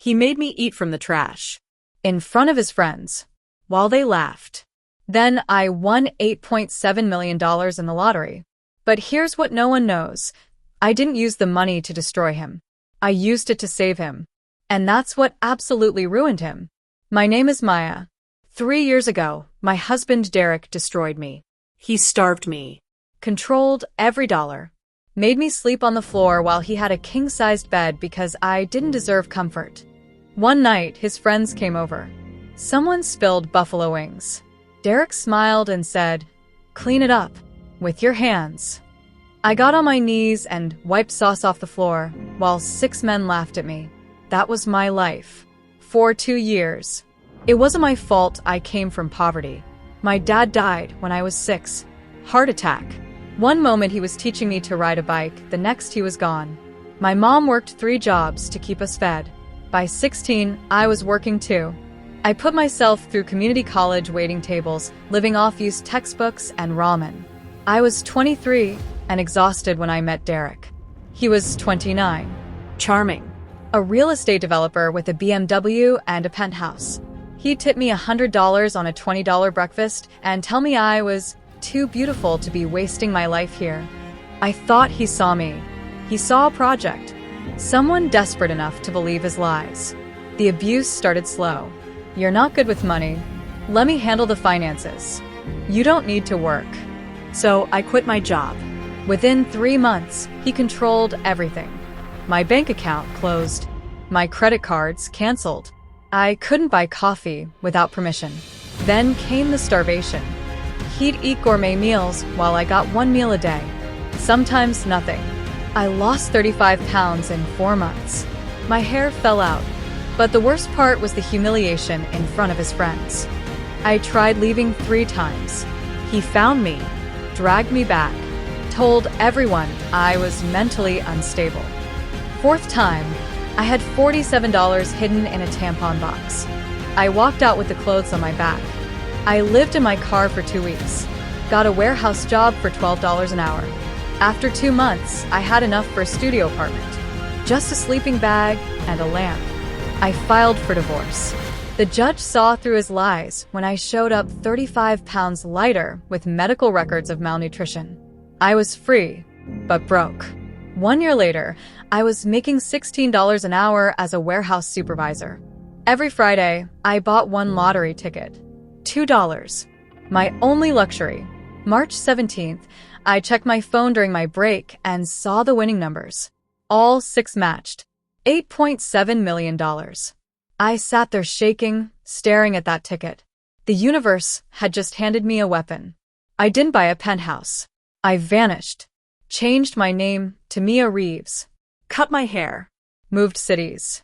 He made me eat from the trash in front of his friends while they laughed. Then I won $8.7 million in the lottery. But here's what no one knows. I didn't use the money to destroy him. I used it to save him. And that's what absolutely ruined him. My name is Maya. 3 years ago, my husband Derek destroyed me. He starved me. Controlled every dollar. Made me sleep on the floor while he had a king-sized bed because I didn't deserve comfort. One night, his friends came over. Someone spilled buffalo wings. Derek smiled and said, "Clean it up with your hands." I got on my knees and wiped sauce off the floor while 6 men laughed at me. That was my life. For 2 years. It wasn't my fault. I came from poverty. My dad died when I was 6. Heart attack. One moment he was teaching me to ride a bike, the next he was gone. My mom worked 3 jobs to keep us fed. By 16, I was working too. I put myself through community college waiting tables, living off used textbooks and ramen. I was 23 and exhausted when I met Derek. He was 29. Charming. A real estate developer with a BMW and a penthouse. He'd tip me $100 on a $20 breakfast and tell me I was too beautiful to be wasting my life here. I thought he saw me. He saw a project. Someone desperate enough to believe his lies. The abuse started slow. "You're not good with money. Let me handle the finances. You don't need to work." So I quit my job. Within 3 months, he controlled everything. My bank account closed. My credit cards canceled. I couldn't buy coffee without permission. Then came the starvation. He'd eat gourmet meals while I got 1 meal a day. Sometimes nothing. I lost 35 pounds in 4 months. My hair fell out. But the worst part was the humiliation in front of his friends. I tried leaving 3 times. He found me, dragged me back, told everyone I was mentally unstable. 4th time, I had $47 hidden in a tampon box. I walked out with the clothes on my back. I lived in my car for 2 weeks. Got a warehouse job for $12 an hour. After 2 months, I had enough for a studio apartment. Just a sleeping bag and a lamp. I filed for divorce. The judge saw through his lies when I showed up 35 pounds lighter with medical records of malnutrition. I was free, but broke. 1 year later, I was making $16 an hour as a warehouse supervisor. Every Friday, I bought 1 lottery ticket. $2. My only luxury. March 17th, I checked my phone during my break and saw the winning numbers. All 6 matched. $8.7 million. I sat there shaking, staring at that ticket. The universe had just handed me a weapon. I didn't buy a penthouse. I vanished. Changed my name to Mia Reeves. Cut my hair. Moved cities.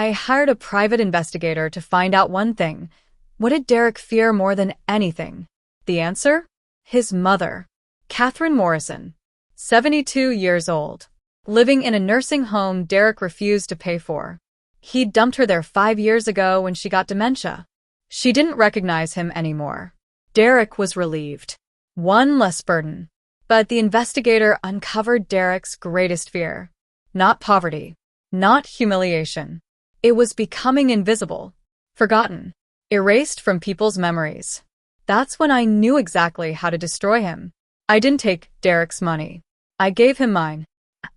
I hired a private investigator to find out one thing. What did Derek fear more than anything? The answer? His mother. Catherine Morrison. 72 years old. Living in a nursing home Derek refused to pay for. He dumped her there 5 years ago when she got dementia. She didn't recognize him anymore. Derek was relieved. One less burden. But the investigator uncovered Derek's greatest fear. Not poverty. Not humiliation. It was becoming invisible. Forgotten. Erased from people's memories. That's when I knew exactly how to destroy him. I didn't take Derek's money. I gave him mine.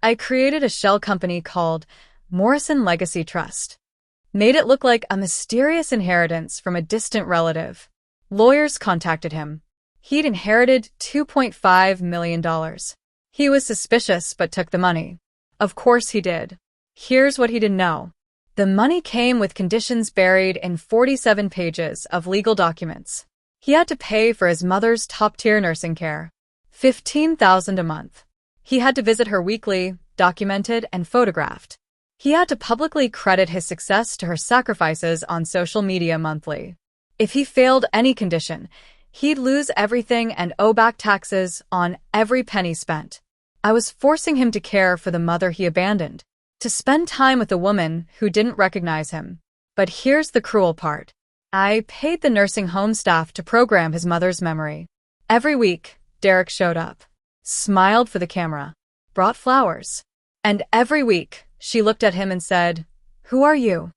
I created a shell company called Morrison Legacy Trust. Made it look like a mysterious inheritance from a distant relative. Lawyers contacted him. He'd inherited $2.5 million. He was suspicious but took the money. Of course he did. Here's what he didn't know. The money came with conditions buried in 47 pages of legal documents. He had to pay for his mother's top-tier nursing care. $15,000 a month. He had to visit her weekly, documented and photographed. He had to publicly credit his success to her sacrifices on social media monthly. If he failed any condition, he'd lose everything and owe back taxes on every penny spent. I was forcing him to care for the mother he abandoned, to spend time with a woman who didn't recognize him. But here's the cruel part. I paid the nursing home staff to program his mother's memory. Every week, Derek showed up, smiled for the camera, brought flowers. And every week, she looked at him and said, "Who are you?"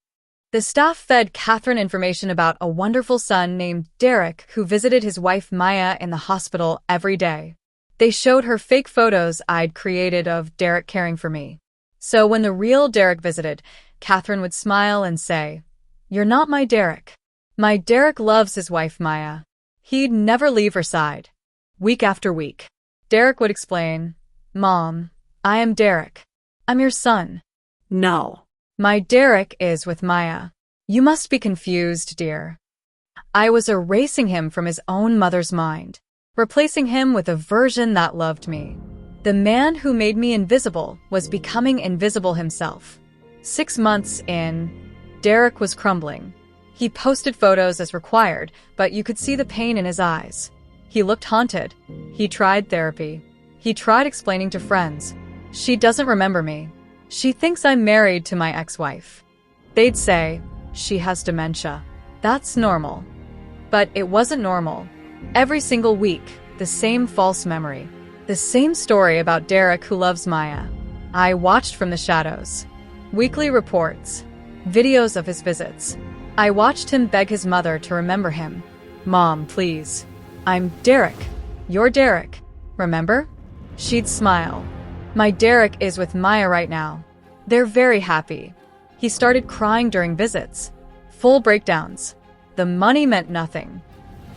The staff fed Catherine information about a wonderful son named Derek who visited his wife Maya in the hospital every day. They showed her fake photos I'd created of Derek caring for me. So when the real Derek visited, Catherine would smile and say, "You're not my Derek. My Derek loves his wife Maya. He'd never leave her side." Week after week, Derek would explain, "Mom, I am Derek. I'm your son. No. My Derek is with Maya. You must be confused, dear." I was erasing him from his own mother's mind, replacing him with a version that loved me. The man who made me invisible was becoming invisible himself. 6 months in, Derek was crumbling. He posted photos as required, but you could see the pain in his eyes. He looked haunted. He tried therapy. He tried explaining to friends. "She doesn't remember me. She thinks I'm married to my ex-wife." They'd say, "She has dementia. That's normal." But it wasn't normal. Every single week, the same false memory. The same story about Derek who loves Maya. I watched from the shadows. Weekly reports. Videos of his visits. I watched him beg his mother to remember him. "Mom, please. I'm Derek. You're Derek. Remember?" She'd smile. "My Derek is with Maya right now. They're very happy." He started crying during visits. Full breakdowns. The money meant nothing.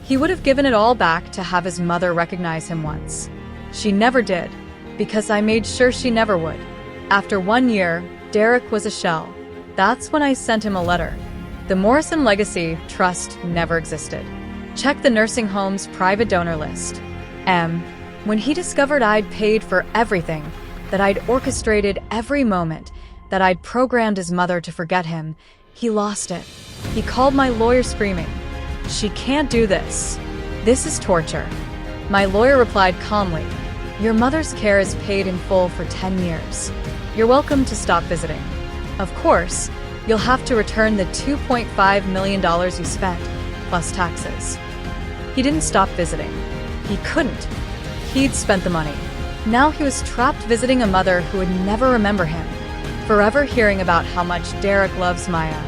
He would have given it all back to have his mother recognize him once. She never did, because I made sure she never would. After 1 year, Derek was a shell. That's when I sent him a letter. The Morrison Legacy Trust never existed. Check the nursing home's private donor list. When he discovered I'd paid for everything, that I'd orchestrated every moment, that I'd programmed his mother to forget him, he lost it. He called my lawyer screaming, "She can't do this. This is torture." My lawyer replied calmly, "Your mother's care is paid in full for 10 years. You're welcome to stop visiting. Of course, you'll have to return the $2.5 million you spent, plus taxes." He didn't stop visiting. He couldn't. He'd spent the money. Now he was trapped visiting a mother who would never remember him, forever hearing about how much Derek loves Maya.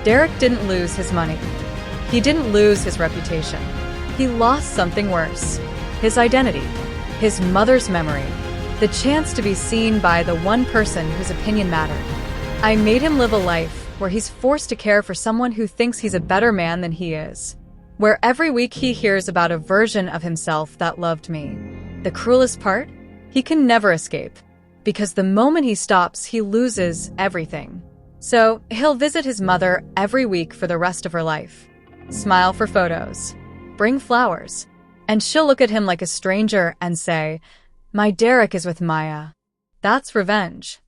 Derek didn't lose his money. He didn't lose his reputation. He lost something worse. His identity. His mother's memory. The chance to be seen by the one person whose opinion mattered. I made him live a life where he's forced to care for someone who thinks he's a better man than he is. Where every week he hears about a version of himself that loved me. The cruelest part? He can never escape. Because the moment he stops, he loses everything. So, he'll visit his mother every week for the rest of her life. Smile for photos. Bring flowers. And she'll look at him like a stranger and say, "My Derek is with Maya." That's revenge.